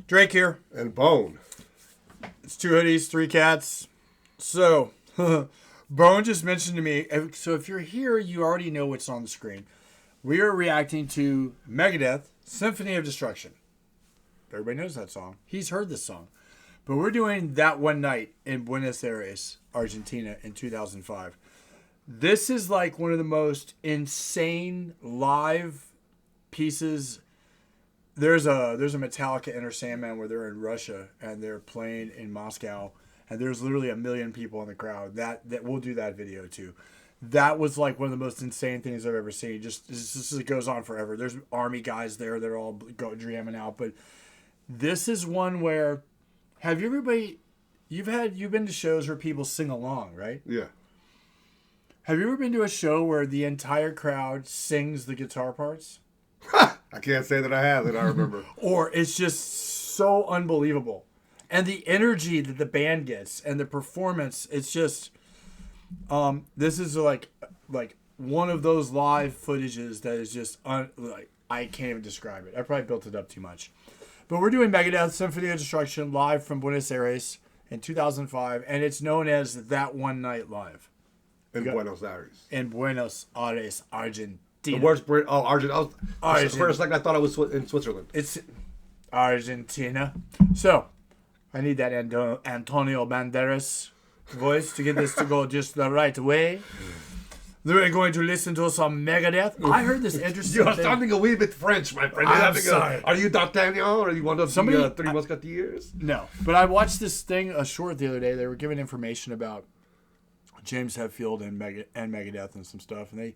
Drake here. And Bone. It's 2 hoodies, 3 cats. So, Bone just mentioned to me, so if you're here, you already know what's on the screen. We are reacting to Megadeth, Symphony of Destruction. Everybody knows that song. He's heard this song. But we're doing That One Night in Buenos Aires, Argentina in 2005. This is like one of the most insane live pieces. There's a Metallica Enter Sandman where they're in Russia and they're playing in Moscow and there's literally 1 million people in the crowd. That we'll do that video too. That was like one of the most insane things I've ever seen. Just it goes on forever. There's army guys there that are all jamming out, but this is one where you've been to shows where people sing along, right? Yeah. Have you ever been to a show where the entire crowd sings the guitar parts? I can't say that I have that I remember. Or it's just so unbelievable. And the energy that the band gets and the performance, it's just this is like one of those live footages that is just I can't even describe it. I probably built it up too much. But we're doing Megadeth Symphony of Destruction live from Buenos Aires in 2005 and it's known as That One Night Live. In Buenos Aires. In Buenos Aires, Argentina. The worst Brit. Oh, Argentina. For a second, I thought I was in Switzerland. It's Argentina. So, I need that Antonio Banderas voice to get this to go just the right way. We're going to listen to some Megadeth. I heard this interesting You're sounding a wee bit French, my friend. I'm sorry. Are you D'Artagnan or are you one of the Three Musketeers? No. But I watched this thing, a short the other day. They were giving information about James Hetfield and Megadeth and some stuff. And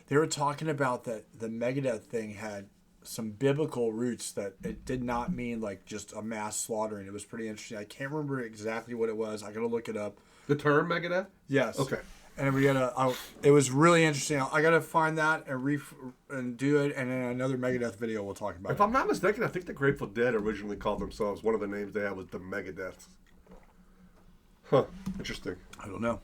they were talking about that the Megadeth thing had some biblical roots, that it did not mean like just a mass slaughtering. It was pretty interesting. I can't remember exactly what it was. I gotta look it up. The term Megadeth? Yes. Okay. And it was really interesting. I gotta find that and do it, and then another Megadeth video we'll talk about. If I'm not mistaken, I think the Grateful Dead originally called themselves, one of the names they had was the Megadeth. Huh. Interesting. I don't know.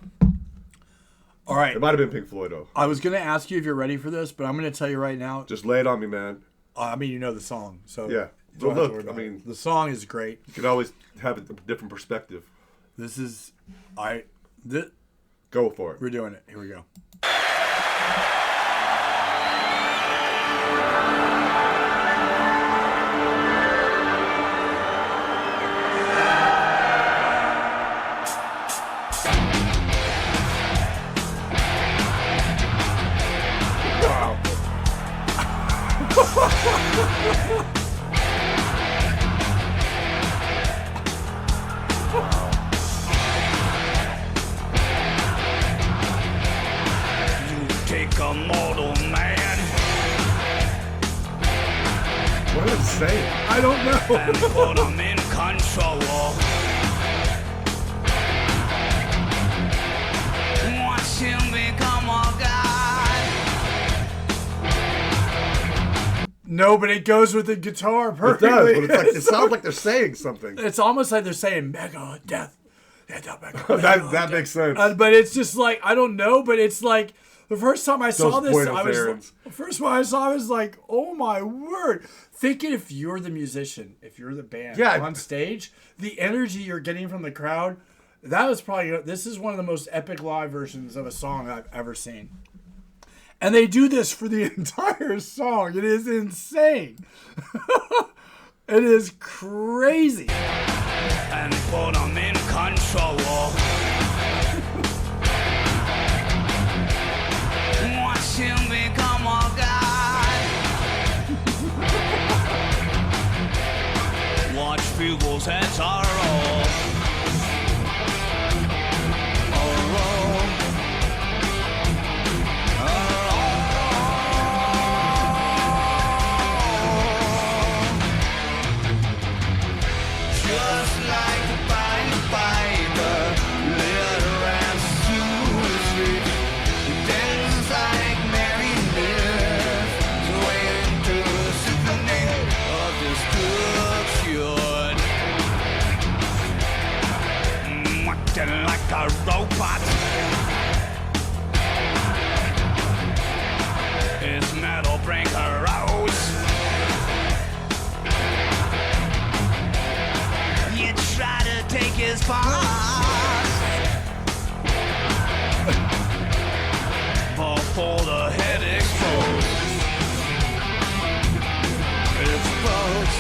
All right. It might have been Pink Floyd, though. I was going to ask you if you're ready for this, but I'm going to tell you right now. Just lay it on me, man. I mean, you know the song. So yeah. Don't Look, have to worry about it. The song is great. You can always have a different perspective. This is... Go for it. We're doing it. Here we go. Take a mortal man. What did it say? I don't know. And put him in control. Watch him become a god. No, but it goes with the guitar It perfectly. does, but it's like, it sounds like they're saying something. It's almost like they're saying Megadeth. That makes sense. But it's just like, I don't know, but it's like, the first time I saw this, the first one I saw was like, oh my word. Thinking if you're the musician, if you're the band on stage, the energy you're getting from the crowd, this is one of the most epic live versions of a song I've ever seen. And they do this for the entire song. It is insane. It is crazy. And put him in control. Watch him become a god. Watch bugles heads are roll. Just like the Pied Piper, litter and sweet, dance like Mary Liz, swaying to the symphony of destruction. Acting like a robot. His metal bring her out. fast before the head explodes. Explodes.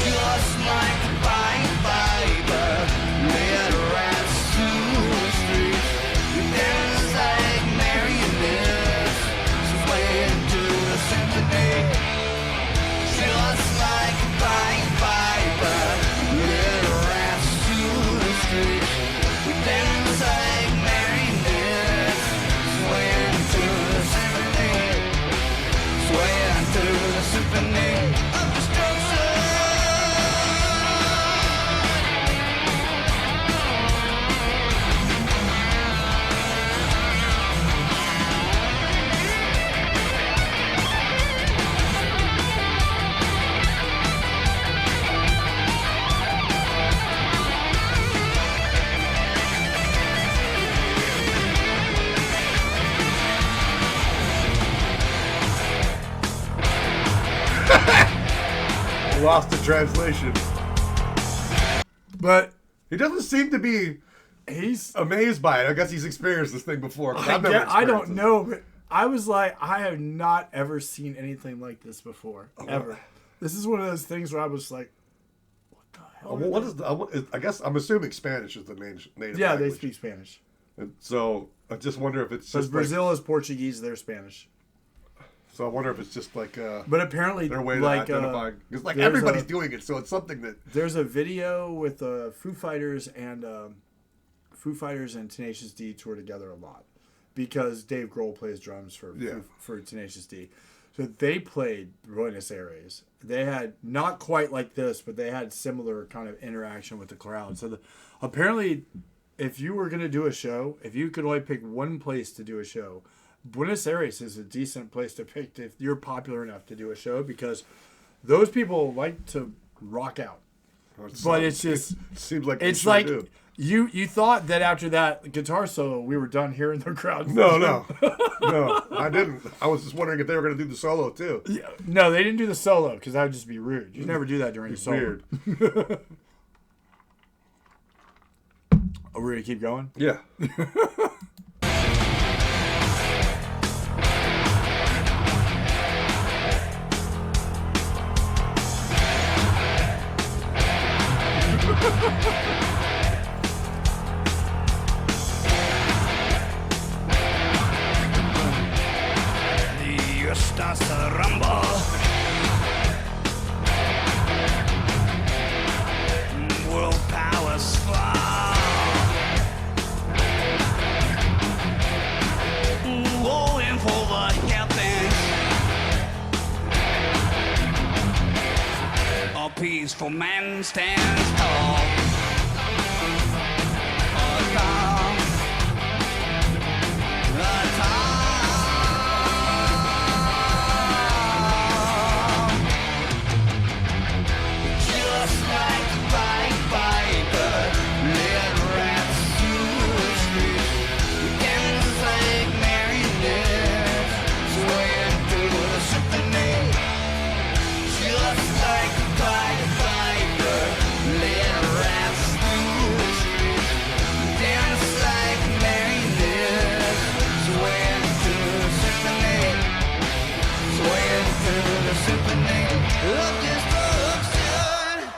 Just like a baby, led rats to the streets. You dance like marionettes, swaying to the symphony. Just like a baby, led rats to the streets. You dance like marionettes, swaying to the symphony, swaying to the symphony of destruction. Lost the translation. But He doesn't seem to be he's. amazed by it. I guess he's experienced this thing before. 'Cause I've never I don't experienced it. know, but I was like, I have not ever seen anything like this before. Ever. This is one of those things where I was like, what the hell? Well, what is the? I guess I'm assuming Spanish is the native Yeah, language. they speak Spanish. And so I just wonder if it's Because just Brazil is Portuguese, they're Spanish. So I wonder if it's just like But apparently, their way like, to identify, because like there's everybody's a- doing it, so it's something that there's a video with Foo Fighters and Tenacious D tour together a lot because Dave Grohl plays drums for Yeah. for Tenacious D. So they played Buenos Aires. They had not quite like this, but they had similar kind of interaction with the crowd. So apparently, if you were going to do a show, if you could only pick one place to do a show, Buenos Aires is a decent place to pick if you're popular enough to do a show because those people like to rock out. But it's just it seems like it's they sure like do. you thought that after that guitar solo we were done hearing the crowd. No, I didn't. I was just wondering if they were going to do the solo too. Yeah, no, they didn't do the solo because that would just be rude. You never do that during the solo. Weird. Are we gonna keep going? Yeah. The earth starts to rumble. World powers fall. Going for the heavens. A peaceful man stands tall. Tall. Just like Piper, led rats to the street. Dance like marionettes, swaying through the symphony. Just like Piper, led rats to the street. Dance like marionettes, swaying through the symphony. Swaying through the symphony of destruction.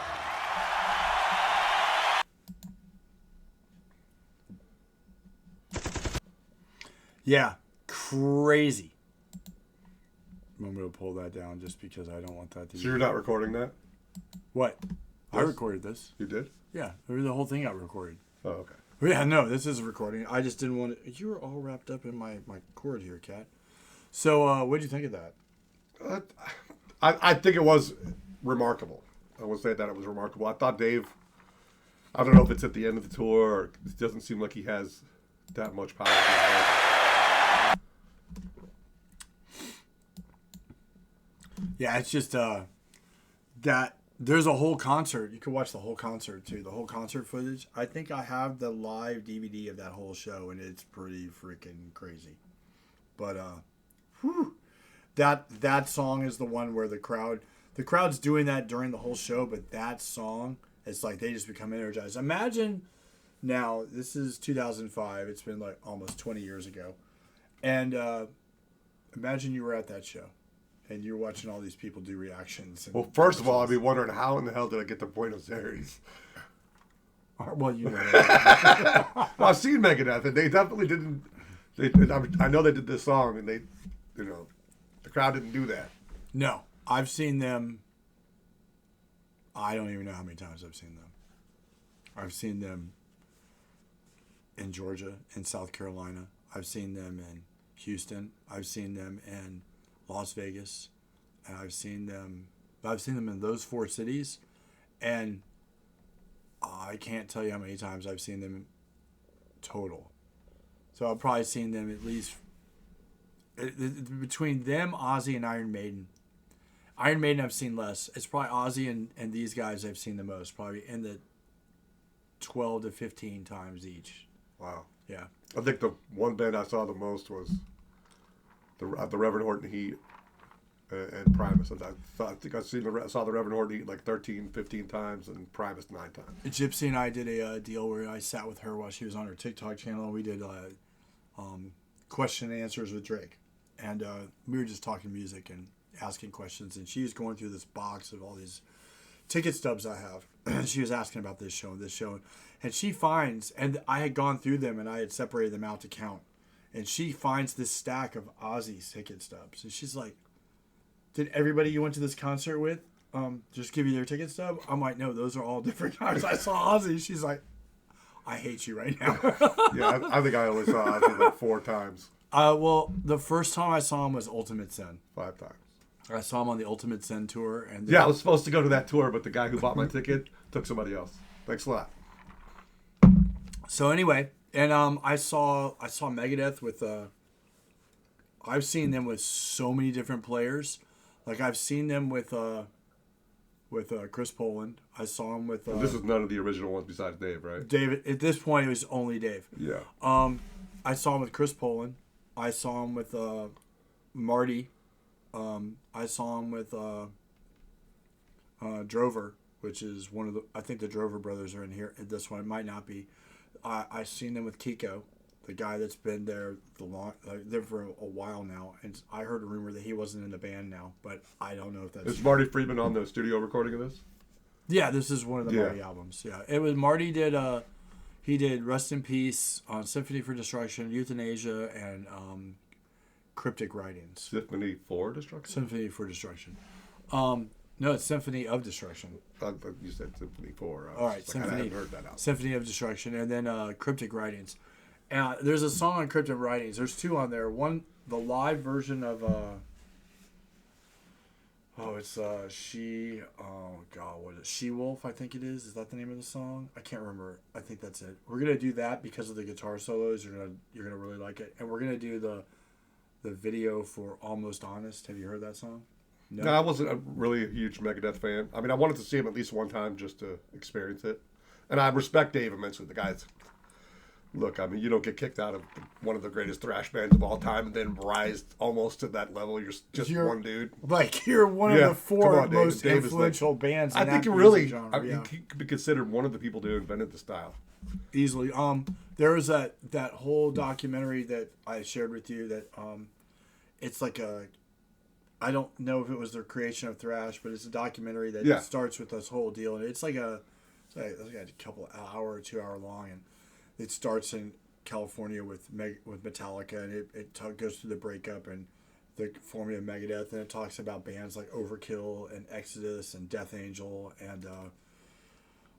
Yeah, crazy. I'm gonna pull that down just because I don't want that to. So you're not recording that? What? I Yes. recorded this. You did? Yeah, the whole thing got recorded. Oh, okay. Yeah, no, this is a recording. I just didn't want to. You were all wrapped up in my cord here, Kat. So, what'd you think of that? I think it was remarkable. I would say that it was remarkable. I thought Dave, I don't know if it's at the end of the tour or it doesn't seem like he has that much power. Yeah, it's just that there's a whole concert. You can watch the whole concert too. The whole concert footage. I think I have the live DVD of that whole show, and it's pretty freaking crazy. But That song is the one where the crowd's doing that during the whole show, but that song, it's like they just become energized. Imagine now, this is 2005. It's been like almost 20 years ago, and imagine you were at that show, and you're watching all these people do reactions. And Well, first of all, I'd be wondering how in the hell did I get to Buenos Aires? well, you know, Well, I've seen Megadeth, and they definitely didn't. I know they did this song, and they, the crowd didn't do that. no, I've seen them. I don't even know how many times I've seen them. I've seen them in Georgia, in South Carolina. I've seen them in Houston. I've seen them in Las Vegas, and I've seen them in those 4 cities, and I can't tell you how many times I've seen them total. So I've probably seen them at least between them, Ozzy, and Iron Maiden. Iron Maiden I've seen less. It's probably Ozzy and these guys I've seen the most, probably in the 12 to 15 times each. Wow. Yeah. I think the one band I saw the most was the Reverend Horton Heat and Primus. I think I saw the Reverend Horton Heat like 13, 15 times and Primus 9 times. Gypsy and I did a deal where I sat with her while she was on her TikTok channel, and we did question and answers with Drake. And we were just talking music and asking questions, and she was going through this box of all these ticket stubs I have. And she was asking about this show, and she finds, and I had gone through them and I had separated them out to count, and she finds this stack of Ozzy's ticket stubs, and she's like, "Did everybody you went to this concert with just give you their ticket stub?" I'm like, "No, those are all different times I saw Ozzy." She's like, "I hate you right now." Yeah, I think I only saw Ozzy like 4 times. Well, the first time I saw him was Ultimate Sin. 5 times. I saw him on the Ultimate Sin tour, and Yeah, I was supposed to go to that tour, but the guy who bought my ticket took somebody else. Thanks a lot. So anyway, and I saw Megadeth with I've seen them with so many different players. Like I've seen them with Chris Poland. I saw him with This is none of the original ones besides Dave, right? David. At this point, it was only Dave. Yeah. I saw him with Chris Poland. I saw him with Marty. I saw him with Drover, which is one of the. I think the Drover brothers are in here. This one, it might not be. I seen them with Kiko, the guy that's been there there for a while now. And I heard a rumor that he wasn't in the band now, but I don't know if that's. Is Marty Friedman on the studio recording of this? Yeah, this is one of the Marty albums. Yeah, it was Marty did. He did Rest in Peace on Symphony for Destruction, Euthanasia, and Cryptic Writings. Symphony for Destruction? Symphony for Destruction. No, it's Symphony of Destruction. You said Symphony 4. All right, Symphony. I haven't heard that out. Symphony of Destruction, and then Cryptic Writings. And there's a song on Cryptic Writings. There's 2 on there. One, the live version of it's what is it? She Wolf, I think it is. Is that the name of the song? I can't remember. I think that's it. We're gonna do that because of the guitar solos. You're gonna really like it, and we're gonna do the video for Almost Honest. Have you heard that song? No, I wasn't really a huge Megadeth fan. I mean, I wanted to see him at least one time just to experience it. And I respect Dave immensely. The guy's... Look, I mean, you don't get kicked out of one of the greatest thrash bands of all time and then rise almost to that level. You're just one dude. Like, you're one of the 4 most influential bands in I think he could be considered one of the people who invented the style. Easily. There was that whole documentary that I shared with you that it's like I don't know if it was their creation of thrash, but it's a documentary that starts with this whole deal, and it's like a couple hour or 2 hour long, and it starts in California with Metallica, and it goes through the breakup and the forming of Megadeth, and it talks about bands like Overkill and Exodus and Death Angel and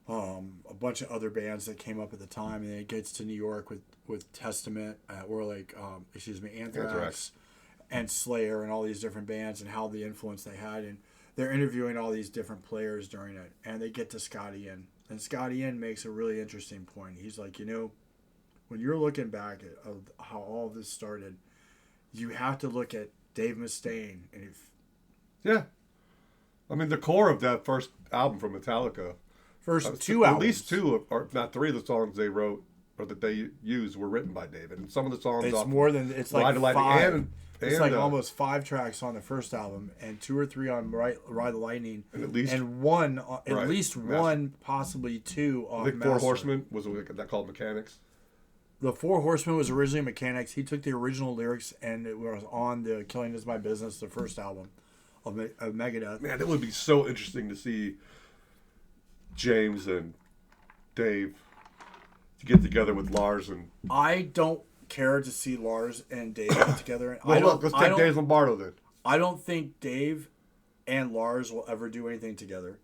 a bunch of other bands that came up at the time, and then it gets to New York with Testament Anthrax and Slayer and all these different bands and how the influence they had, and they're interviewing all these different players during it, and they get to Scotty Ian, and Scotty Ian makes a really interesting point. He's like, when you're looking back at how all this started, you have to look at Dave Mustaine, and I mean, the core of that first album from Metallica, first 2 albums, at least 2, or if not 3 of the songs they wrote or that they used were written by David, and some of the songs it's more than it's like 5. It's like almost 5 tracks on the first album, and 2 or 3 on Ride the Lightning, and at least one, right, least Master. 1, possibly 2 off I think Master. Four Horsemen was that called Mechanics. The Four Horsemen was originally Mechanics. He took the original lyrics, and it was on the Killing Is My Business, the first album of Megadeth. Man, it would be so interesting to see James and Dave to get together with Lars and. I don't care to see Lars and Dave get together. Well, look, let's take Dave Lombardo then. I don't think Dave and Lars will ever do anything together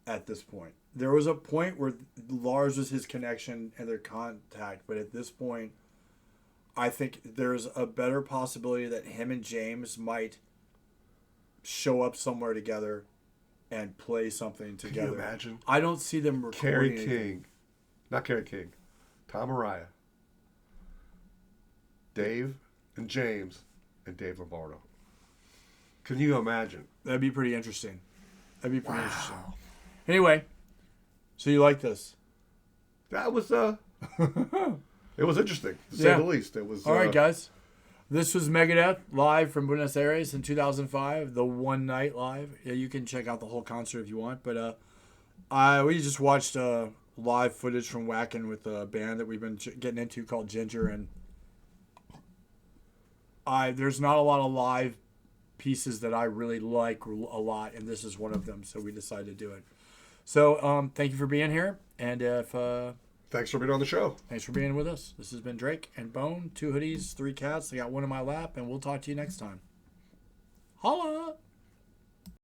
at this point. There was a point where Lars was his connection and their contact, but at this point, I think there's a better possibility that him and James might show up somewhere together and play something together. Can you imagine? I don't see them recording Carrie King, Tom Araya, Dave and James, and Dave Lombardo. Can you imagine? That'd be pretty interesting. Interesting. Anyway, so you like this? That was it was interesting to say the least. It was all right, guys. This was Megadeth live from Buenos Aires in 2005, the one night live. Yeah, you can check out the whole concert if you want, but we just watched live footage from Whackin' with a band that we've been getting into called Ginger, and there's not a lot of live pieces that I really like a lot, and this is one of them, so we decided to do it. So thank you for being here, and thanks for being on the show. Thanks for being with us. This has been Drake and Bone, 2 hoodies, 3 cats. I got one in my lap, and we'll talk to you next time. Holla!